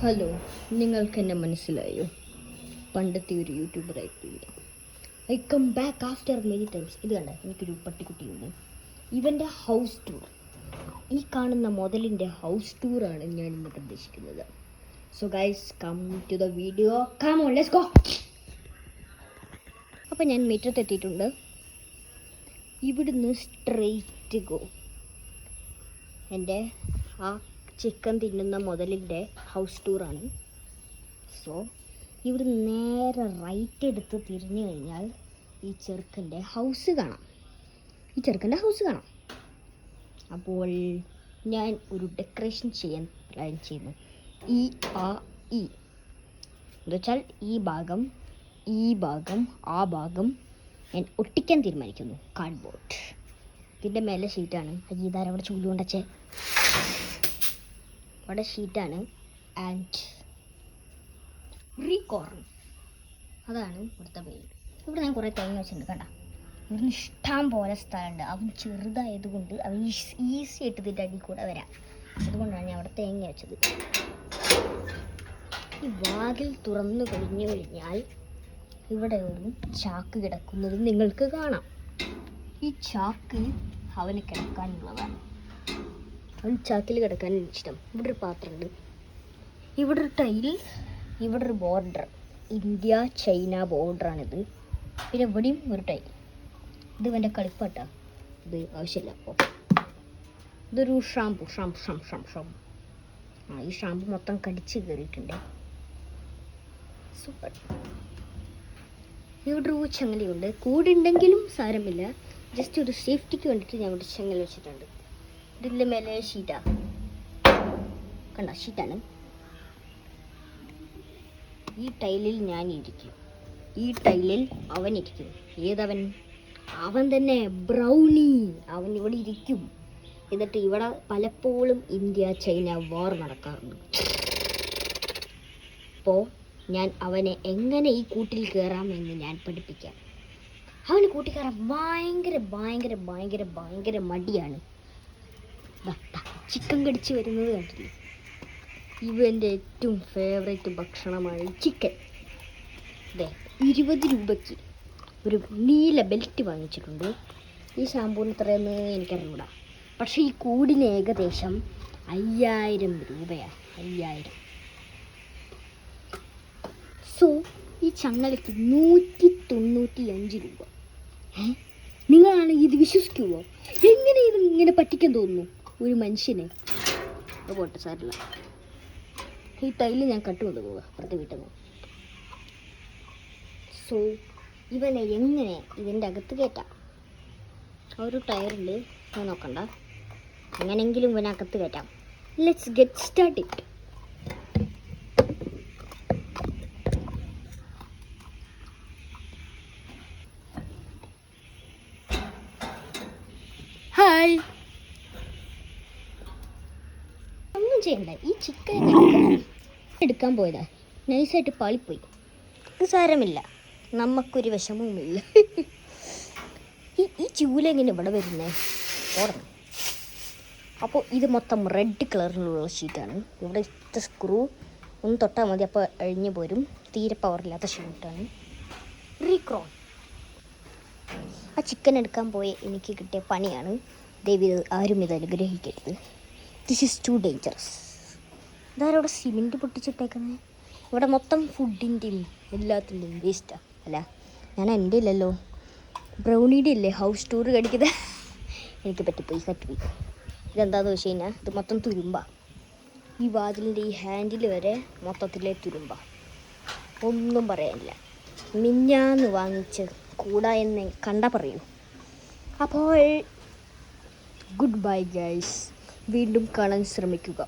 Hello, നിങ്ങൾക്കെന്നെ മനസ്സിലായോ? പണ്ടത്തെ ഒരു യൂട്യൂബറായിട്ടില്ല. I come back after many times. ഇത് കണ്ട, എനിക്കൊരു പട്ടിക്കുട്ടിയുണ്ട്. ഇവൻ്റെ ഹൗസ് ടൂർ, ഈ കാണുന്ന മുതലിൻ്റെ ഹൗസ് ടൂറാണ് ഞാൻ ഇന്ന് പ്രതീക്ഷിക്കുന്നത്. So guys, come to the video. Come on, let's go. അപ്പോൾ ഞാൻ മുറ്റത്തെത്തിയിട്ടുണ്ട്. ഇവിടുന്ന് സ്ട്രെയിറ്റ് ഗോ. എൻ്റെ ആ ചിക്കൻ തിന്നുന്ന മുതലിൻ്റെ ഹൗസ് ടൂറാണ്. സോ ഇവിടെ നേരെ റൈറ്റ് എടുത്ത് തിരിഞ്ഞു കഴിഞ്ഞാൽ ഈ ചെറുക്കൻ്റെ ഹൗസ് കാണാം. അപ്പോൾ ഞാൻ ഒരു ഡെക്കറേഷൻ ചെയ്യാൻ പ്ലാൻ ചെയ്യുന്നു. എന്നുവെച്ചാൽ ഈ ഭാഗം ആ ഭാഗം ഞാൻ ഒട്ടിക്കാൻ തീരുമാനിക്കുന്നു. കാർഡ്ബോർഡ്. ഇതിൻ്റെ മേലെ ഷീറ്റാണ്. ഇതാരം അവിടെ ചൂലുകൊണ്ടച്ചേ അവിടെ ഷീറ്റാണ്. ആൻഡ് റീകോർൺ, അതാണ് ഇവിടുത്തെ പേര്. ഇവിടെ ഞാൻ കുറേ തേങ്ങ വെച്ചിട്ടുണ്ട്. കണ്ട, ഇവിടുന്ന് ഇഷ്ടം പോലെ സ്ഥലമുണ്ട്. അവൻ ചെറുതായതുകൊണ്ട് അവൻ ഈസി ആയിട്ട് ഇതിൻ്റെ അടിയിൽ കൂടെ വരാം. അതുകൊണ്ടാണ് ഞാൻ അവിടെ തേങ്ങ വെച്ചത്. ഈ വാതിൽ തുറന്നു കഴിഞ്ഞാൽ ഇവിടെ ഒരു ചാക്ക് കിടക്കുന്നത് നിങ്ങൾക്ക് കാണാം. ഈ ചാക്ക് അവന് കിടക്കാനുള്ളതാണ്. അവൻ ചാക്കിൽ കിടക്കാൻ ഇഷ്ടം. ഇവിടെ ഒരു പാത്രമുണ്ട്, ഇവിടെ ഒരു ടൈൽ, ഇവിടെ ഒരു ബോർഡർ, ഇന്ത്യ ചൈന ബോർഡറാണിത്. പിന്നെ ഇവിടെയും ഒരു ടൈൽ. ഇത് ഇവൻ്റെ കളിപ്പാട്ടാ, ഇത് ആവശ്യമില്ല. അപ്പോൾ ഇതൊരു ഷാമ്പു. ഈ ഷാമ്പു മൊത്തം കടിച്ച് കയറിയിട്ടുണ്ട്. സൂപ്പർ. ഇവിടെ ഒരു ചങ്ങലയുണ്ട്. കൂടുണ്ടെങ്കിലും സാരമില്ല, ജസ്റ്റ് ഒരു സേഫ്റ്റിക്ക് വേണ്ടിയിട്ട് ഞാൻ ഇവിടെ ചങ്ങല വെച്ചിട്ടുണ്ട്. ഇതിൻ്റെ മേലെ ഷീറ്റാ. കണ്ട, ഷീറ്റാണ്. ഈ ടൈലിൽ ഞാൻ ഇരിക്കും, ഈ ടൈലിൽ അവൻ ഇരിക്കും. ഏതവൻ? അവൻ തന്നെ, ബ്രൗണി. അവൻ ഇവിടെ ഇരിക്കും. എന്നിട്ട് ഇവിടെ പലപ്പോഴും ഇന്ത്യ ചൈന വാർ നടക്കാറുണ്ട്. അപ്പോൾ ഞാൻ അവനെ എങ്ങനെ ഈ കൂട്ടിൽ കയറാമെന്ന് ഞാൻ പഠിപ്പിക്കാം. അവന് കൂട്ടിൽ കയറാൻ ഭയങ്കര മടിയാണ്. ചിക്കൻ കടിച്ച് വരുന്നത് കണ്ടില്ലേ? ഇവൻ്റെ ഏറ്റവും ഫേവറേറ്റ് ഭക്ഷണമാണ് ചിക്കൻ. അതെ, 20 രൂപയ്ക്ക് ഒരു നീല ബെൽറ്റ് വാങ്ങിച്ചിട്ടുണ്ട്. ഈ ഷാമ്പൂവിന് എത്രയെന്ന് എനിക്കറിഞ്ഞൂടാ, പക്ഷേ ഈ കൂടിന് ഏകദേശം 5000 രൂപയാണ്. 5000. സോ ഈ ചങ്ങലയ്ക്ക് 195 രൂപ. നിങ്ങളാണെങ്കിൽ ഇത് വിശ്വസിക്കുമോ? എങ്ങനെ ഇത് ഇങ്ങനെ പറ്റിക്കാൻ തോന്നുന്നു ഒരു മനുഷ്യനെ? പോട്ടെ, സാരില്ല. ഈ ടൈല് ഞാൻ കട്ടുകൊണ്ട് പോവുക അപ്പുറത്തെ വീട്ടിൽ നിന്ന്. സോ ഇവനെ എങ്ങനെ ഇതിൻ്റെ അകത്ത് കയറ്റാം? ഒരു ടയറുണ്ട്, ഞാൻ നോക്കണ്ട. എങ്ങനെയെങ്കിലും ഇവനകത്ത് കയറ്റാം. Let's get start it. Hi. ഒന്നും ചെയ്യണ്ട. ഈ ചിക്കൻ എടുക്കാൻ പോയതാ, നൈസായിട്ട് പാളിപ്പോയി. ഇത് സാരമില്ല, നമുക്കൊരു വിഷമവുമില്ല. ഈ ചൂല എങ്ങനെ ഇവിടെ വരുന്നേ? ഓടണം. അപ്പോൾ ഇത് മൊത്തം റെഡ് കളറിലുള്ള ഷീറ്റാണ്. ഇവിടെ ഇത്ര സ്ക്രൂ ഒന്ന് തൊട്ടാൽ മതി, അപ്പോൾ അഴിഞ്ഞു പോരും. തീരെ പവറില്ലാത്ത ഷീറ്റാണ്. റീക്രോൺ. ആ ചിക്കൻ എടുക്കാൻ പോയ എനിക്ക് കിട്ടിയ പണിയാണ്. ദയവ് ആരും ഇത് അനുഗ്രഹിക്കരുത്. This is too dangerous. ഇതാരവിടെ സിമെൻറ്റ് പൊട്ടിച്ചിട്ടേക്കുന്നത്? ഇവിടെ മൊത്തം ഫുഡിൻ്റെയും എല്ലാത്തിൻ്റെയും വേസ്റ്റാണ്. അല്ല, ഞാൻ എൻ്റെ ഇല്ലല്ലോ, ബ്രൗണിയുടെ ഇല്ലേ ഹൗസ് ടൂർ കടിക്കുന്നത്. എനിക്ക് കട്ടിപ്പോയി. ഇതെന്താണെന്ന് വെച്ച് കഴിഞ്ഞാൽ ഇത് മൊത്തം തുരുമ്പാ. ഈ വാതിലിൻ്റെ ഈ ഹാൻഡിൽ വരെ മൊത്തത്തിലെ തുരുമ്പാ. ഒന്നും പറയാനില്ല. മിഞ്ഞാന്ന് വാങ്ങിച്ച് കൂടാ എന്ന് കണ്ടാൽ പറയൂ. അപ്പോൾ ഗുഡ് ബൈ ഗൈസ്. വീണ്ടും കാണാൻ ശ്രമിക്കുക.